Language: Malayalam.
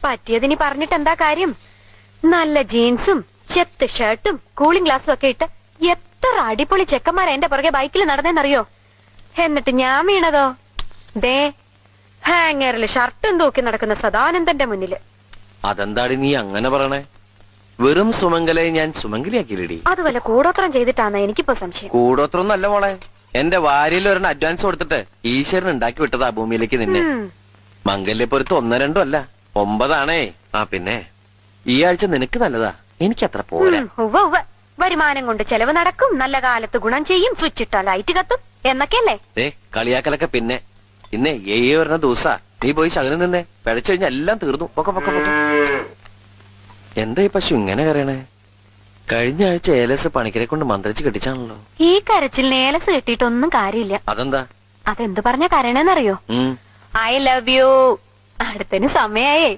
പറ്റിയതിനി പറഞ്ഞിട്ട് എന്താ കാര്യം? നല്ല ജീൻസും ചെത്ത് ഷർട്ടും കൂളിംഗ് ഗ്ലാസും ഒക്കെ ഇട്ട് എത്ര അടിപൊളി ചെക്കന്മാരെ എന്റെ പുറകെ ബൈക്കിൽ നടന്നേന്നറിയോ? എന്നിട്ട് ഞാൻ വീണതോ ദേ ഹാങ്ങറില് ഷർട്ടും തൂക്കി നടക്കുന്ന സദാനന്ദന്റെ മുന്നില്. അതെന്താടി നീ അങ്ങനെ പറയണേ? വെറും സുമംഗലെ ഞാൻ സുമംഗലിയാക്കിയില്ലടി. അതുപോലെ കൂടോത്രം ചെയ്തിട്ടാണ് എനിക്കിപ്പോ സംശയം. കൂടോത്രം നല്ല മോളെ, എന്റെ വാരിയിൽ ഒരെണ്ണം അഡ്വാൻസ് കൊടുത്തിട്ട് ഈശ്വരൻ ഉണ്ടാക്കി വിട്ടതാ ഭൂമിയിലേക്ക് നിന്നെ. മംഗല്യപ്പൊരുത്ത് 1 2 അല്ല 9 ആ പിന്നെ ഈ ആഴ്ച നിനക്ക് നല്ലതാ, എനിക്ക് അത്ര പോരാ. വരുമാനം കൊണ്ട് ചെലവ് നടക്കും, നല്ല കാലത്ത് ഗുണം ചെയ്യും, സ്വിച്ച് ഇട്ടാ ലൈറ്റ് കത്തും എന്നൊക്കെയല്ലേ? കളിയാക്കലൊക്കെ പിന്നെ. ഇന്നേ വരുന്ന ദിവസാ, നീ പോയി ശകനം നിന്നെ പിഴച്ചു കഴിഞ്ഞാൽ എല്ലാം തീർന്നു. പൊക്കെ പൊക്കെ പൊക്കെ. എന്താ ഈ പശു ഇങ്ങനെ കരയണേ? കഴിഞ്ഞ ആഴ്ച ഏലസ് പണിക്കരെ കൊണ്ട് മന്ത്രിച്ച് കെട്ടിച്ചാണല്ലോ. ഈ കരച്ചിലിന് ഏലസ് കെട്ടിയിട്ടൊന്നും കാര്യമില്ല. അതെന്താ? അതെന്ത് പറഞ്ഞ കരയണെന്നറിയോ? I love you. അടുത്തതിന് സമയായേ.